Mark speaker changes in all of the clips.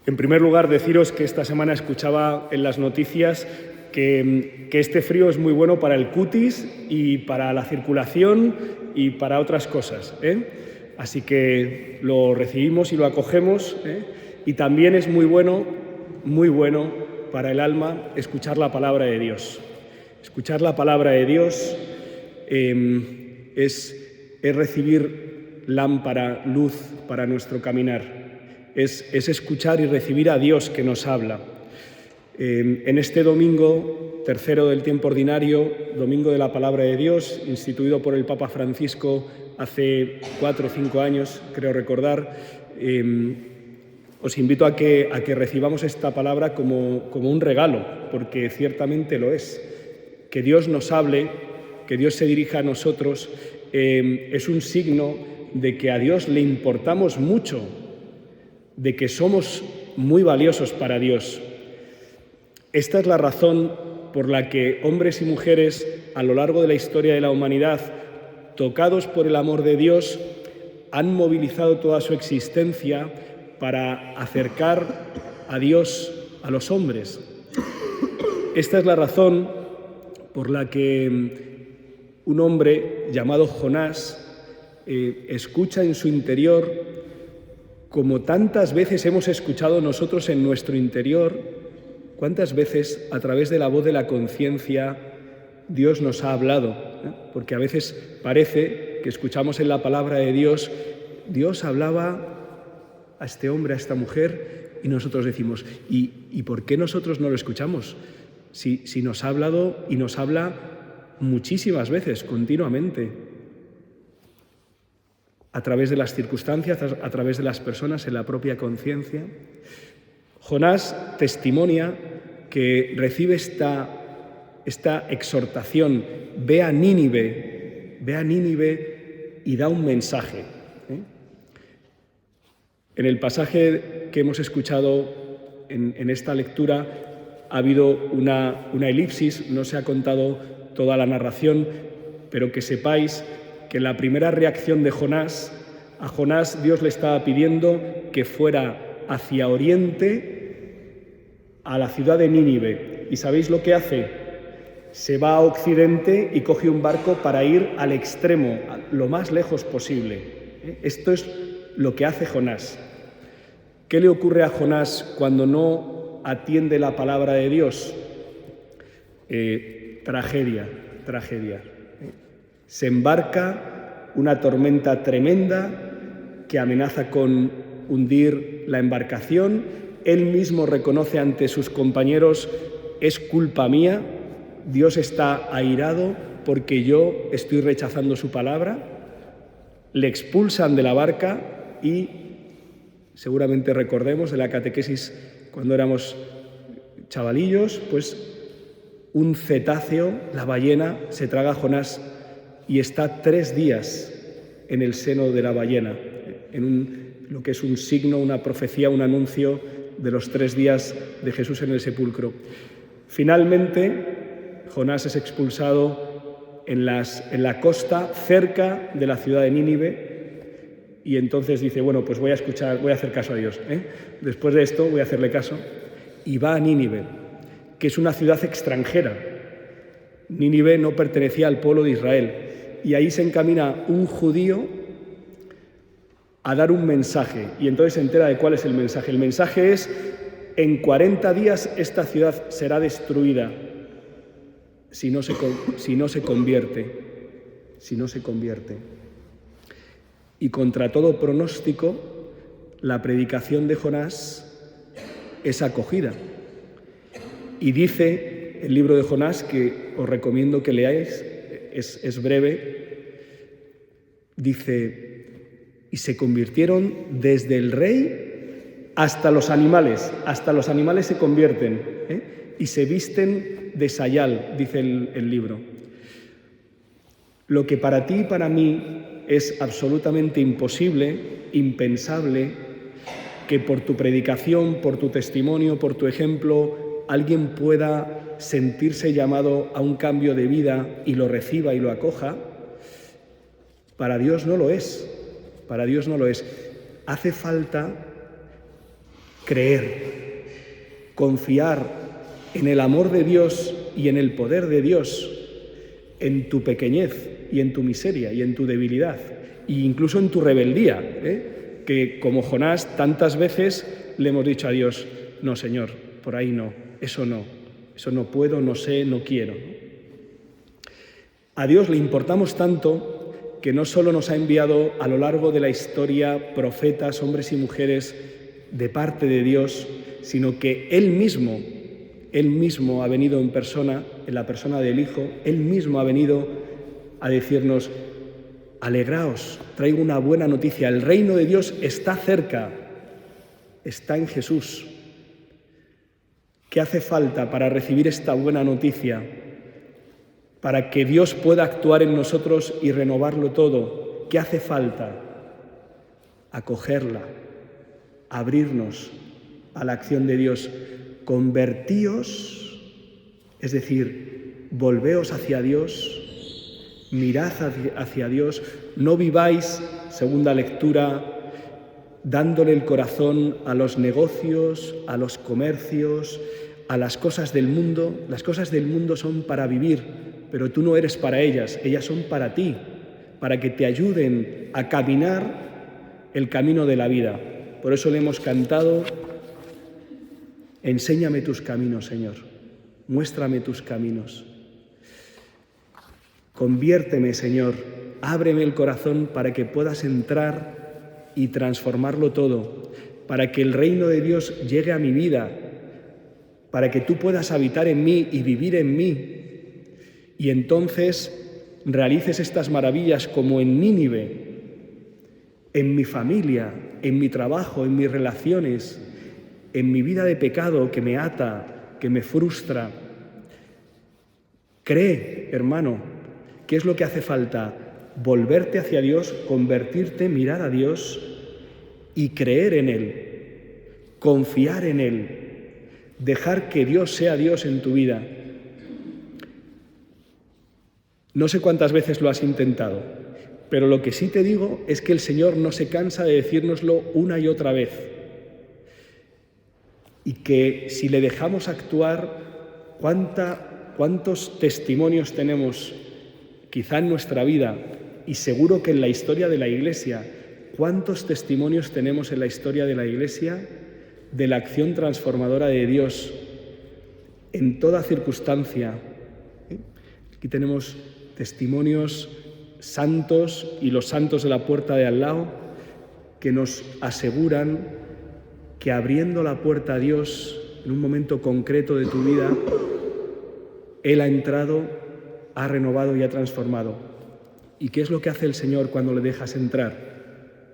Speaker 1: En primer lugar, deciros que esta semana escuchaba en las noticias que este frío es muy bueno para el cutis y para la circulación y para otras cosas, Así que lo recibimos y lo acogemos, Y también es muy bueno para el alma escuchar la palabra de Dios. Escuchar la palabra de Dios es recibir lámpara, luz para nuestro caminar. Es escuchar y recibir a Dios que nos habla. En este domingo, tercero del tiempo ordinario, domingo de la palabra de Dios, instituido por el Papa Francisco hace 4 o 5 años, creo recordar, os invito a que recibamos esta palabra como un regalo, porque ciertamente lo es. Que Dios nos hable, que Dios se dirija a nosotros, es un signo de que a Dios le importamos mucho, de que somos muy valiosos para Dios. Esta es la razón por la que hombres y mujeres a lo largo de la historia de la humanidad, tocados por el amor de Dios, han movilizado toda su existencia para acercar a Dios a los hombres. Esta es la razón por la que un hombre llamado Jonás escucha en su interior, como tantas veces hemos escuchado nosotros en nuestro interior, cuántas veces a través de la voz de la conciencia Dios nos ha hablado, Porque a veces parece que escuchamos en la palabra de Dios, Dios hablaba a este hombre, a esta mujer, y nosotros decimos, ¿y por qué nosotros no lo escuchamos? Si nos ha hablado y nos habla muchísimas veces, continuamente, a través de las circunstancias, a través de las personas, en la propia conciencia. Jonás testimonia que recibe esta exhortación, ve a Nínive y da un mensaje. En el pasaje que hemos escuchado en esta lectura ha habido una elipsis, no se ha contado toda la narración, pero que sepáis que la primera reacción de Jonás, a Jonás Dios le estaba pidiendo que fuera hacia oriente a la ciudad de Nínive. ¿Y sabéis lo que hace? Se va a occidente y coge un barco para ir al extremo, lo más lejos posible. Esto es lo que hace Jonás. ¿Qué le ocurre a Jonás cuando no atiende la palabra de Dios? Tragedia. Se embarca una tormenta tremenda que amenaza con hundir la embarcación. Él mismo reconoce ante sus compañeros, es culpa mía, Dios está airado porque yo estoy rechazando su palabra. Le expulsan de la barca y seguramente recordemos de la catequesis cuando éramos chavalillos, pues un cetáceo, la ballena, se traga a Jonás y está 3 días en el seno de la ballena, lo que es un signo, una profecía, un anuncio de los 3 días de Jesús en el sepulcro. Finalmente, Jonás es expulsado en la costa, cerca de la ciudad de Nínive, y entonces dice, bueno, pues voy a hacer caso a Dios. Después de esto voy a hacerle caso, y va a Nínive, que es una ciudad extranjera. Nínive no pertenecía al pueblo de Israel, y ahí se encamina un judío a dar un mensaje, y entonces se entera de cuál es el mensaje. El mensaje es, en 40 días esta ciudad será destruida si no se convierte. Y contra todo pronóstico, la predicación de Jonás es acogida. Y dice el libro de Jonás, que os recomiendo que leáis, es breve, dice, y se convirtieron desde el rey hasta los animales se convierten, y se visten de sayal, dice el libro. Lo que para ti y para mí es absolutamente imposible, impensable, que por tu predicación, por tu testimonio, por tu ejemplo, alguien pueda sentirse llamado a un cambio de vida y lo reciba y lo acoja, para Dios no lo es. Hace falta creer, confiar en el amor de Dios y en el poder de Dios, en tu pequeñez y en tu miseria y en tu debilidad, e incluso en tu rebeldía, que como Jonás tantas veces le hemos dicho a Dios, no, Señor, por ahí no, eso no puedo, no sé, no quiero. A Dios le importamos tanto que no solo nos ha enviado a lo largo de la historia profetas, hombres y mujeres de parte de Dios, sino que Él mismo ha venido en persona, en la persona del Hijo, Él mismo ha venido a decirnos, alegraos, traigo una buena noticia, el reino de Dios está cerca, está en Jesús. ¿Qué hace falta para recibir esta buena noticia? Para que Dios pueda actuar en nosotros y renovarlo todo. ¿Qué hace falta? Acogerla, abrirnos a la acción de Dios. Convertíos, es decir, volveos hacia Dios, mirad hacia Dios, no viváis, segunda lectura, dándole el corazón a los negocios, a los comercios, a las cosas del mundo. Las cosas del mundo son para vivir, pero tú no eres para ellas, ellas son para ti, para que te ayuden a caminar el camino de la vida. Por eso le hemos cantado, enséñame tus caminos, Señor, muéstrame tus caminos. Conviérteme, Señor, ábreme el corazón para que puedas entrar y transformarlo todo, para que el reino de Dios llegue a mi vida, para que tú puedas habitar en mí y vivir en mí. Y entonces realices estas maravillas como en Nínive, en mi familia, en mi trabajo, en mis relaciones, en mi vida de pecado que me ata, que me frustra. Cree, hermano, ¿qué es lo que hace falta? Volverte hacia Dios, convertirte, mirar a Dios y creer en Él, confiar en Él, dejar que Dios sea Dios en tu vida. No sé cuántas veces lo has intentado, pero lo que sí te digo es que el Señor no se cansa de decírnoslo una y otra vez. Y que si le dejamos actuar, ¿cuántos testimonios tenemos quizá en nuestra vida y seguro que en la historia de la Iglesia? ¿Cuántos testimonios tenemos en la historia de la Iglesia de la acción transformadora de Dios en toda circunstancia? Aquí tenemos testimonios santos y los santos de la puerta de al lado que nos aseguran que abriendo la puerta a Dios en un momento concreto de tu vida, Él ha entrado, ha renovado y ha transformado. ¿Y qué es lo que hace el Señor cuando le dejas entrar?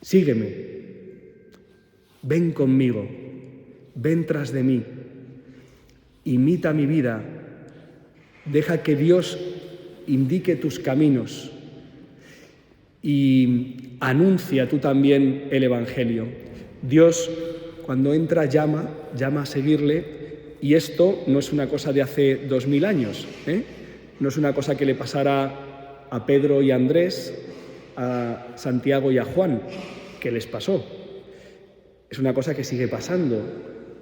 Speaker 1: Sígueme, ven conmigo, ven tras de mí, imita mi vida, deja que Dios indique tus caminos y anuncia tú también el Evangelio. Dios, cuando entra, llama a seguirle, y esto no es una cosa de hace 2000 años, no es una cosa que le pasara a Pedro y a Andrés, a Santiago y a Juan, que les pasó. Es una cosa que sigue pasando.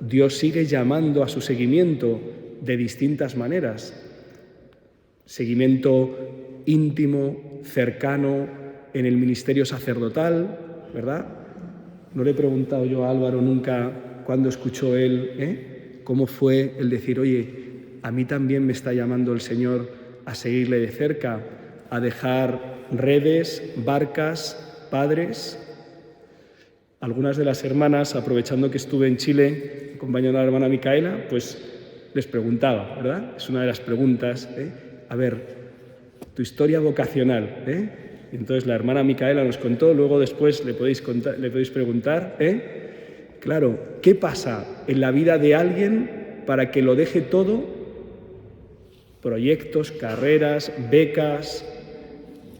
Speaker 1: Dios sigue llamando a su seguimiento de distintas maneras. Seguimiento íntimo, cercano, en el ministerio sacerdotal, ¿verdad? No le he preguntado yo a Álvaro nunca cuándo escuchó él, cómo fue el decir, oye, a mí también me está llamando el Señor a seguirle de cerca, a dejar redes, barcas, padres. Algunas de las hermanas, aprovechando que estuve en Chile acompañando a la hermana Micaela, pues les preguntaba, ¿verdad? Es una de las preguntas, A ver, tu historia vocacional, Y entonces la hermana Micaela nos contó, luego después le podéis preguntar, Claro, ¿qué pasa en la vida de alguien para que lo deje todo? Proyectos, carreras, becas,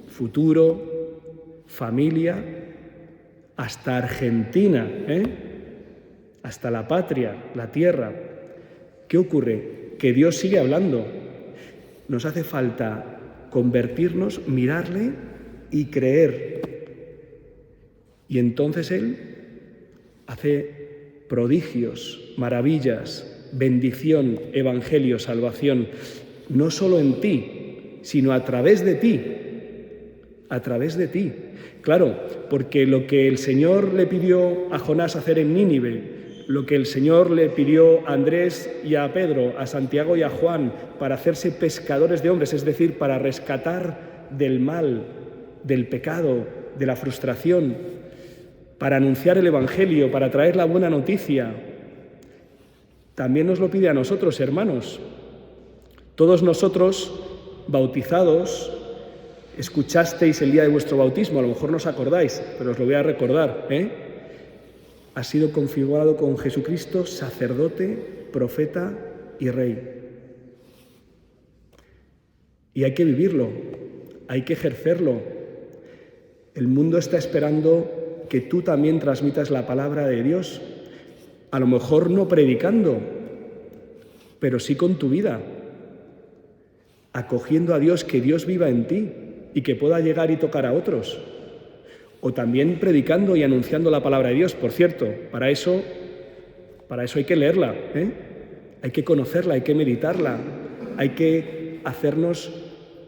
Speaker 1: futuro, familia, hasta Argentina, hasta la patria, la tierra. ¿Qué ocurre? Que Dios sigue hablando. Nos hace falta convertirnos, mirarle y creer. Y entonces Él hace prodigios, maravillas, bendición, evangelio, salvación, no solo en ti, sino a través de ti. A través de ti. Claro, porque lo que el Señor le pidió a Jonás hacer en Nínive, lo que el Señor le pidió a Andrés y a Pedro, a Santiago y a Juan, para hacerse pescadores de hombres, es decir, para rescatar del mal, del pecado, de la frustración, para anunciar el Evangelio, para traer la buena noticia, también nos lo pide a nosotros, hermanos. Todos nosotros, bautizados, escuchasteis el día de vuestro bautismo, a lo mejor no os acordáis, pero os lo voy a recordar, Ha sido configurado con Jesucristo, sacerdote, profeta y rey. Y hay que vivirlo, hay que ejercerlo. El mundo está esperando que tú también transmitas la palabra de Dios, a lo mejor no predicando, pero sí con tu vida, acogiendo a Dios, que Dios viva en ti y que pueda llegar y tocar a otros. O también predicando y anunciando la palabra de Dios. Por cierto, para eso hay que leerla, hay que conocerla, hay que meditarla, hay que hacernos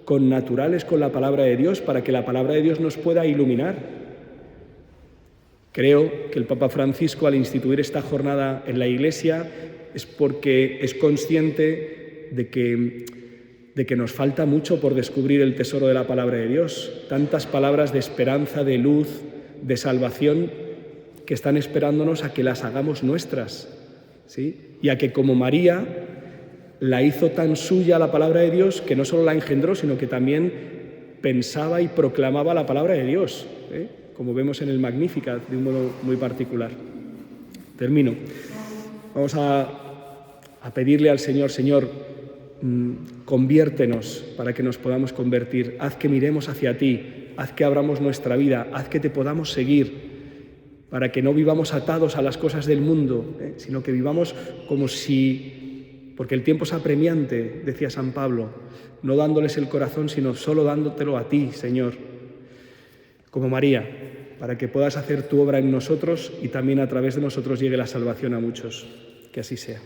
Speaker 1: connaturales con la palabra de Dios para que la palabra de Dios nos pueda iluminar. Creo que el Papa Francisco, al instituir esta jornada en la Iglesia, es porque es consciente de que nos falta mucho por descubrir el tesoro de la palabra de Dios. Tantas palabras de esperanza, de luz, de salvación, que están esperándonos a que las hagamos nuestras, ¿sí? Y a que, como María, la hizo tan suya la palabra de Dios, que no solo la engendró, sino que también pensaba y proclamaba la palabra de Dios, como vemos en el Magnificat, de un modo muy particular. Termino. Vamos a pedirle al Señor, Señor, conviértenos para que nos podamos convertir. Haz que miremos hacia ti, haz que abramos nuestra vida, haz que te podamos seguir, para que no vivamos atados a las cosas del mundo, sino que vivamos como si, porque el tiempo es apremiante, decía San Pablo, no dándoles el corazón, sino solo dándotelo a ti, Señor, como María, para que puedas hacer tu obra en nosotros y también a través de nosotros llegue la salvación a muchos. Que así sea.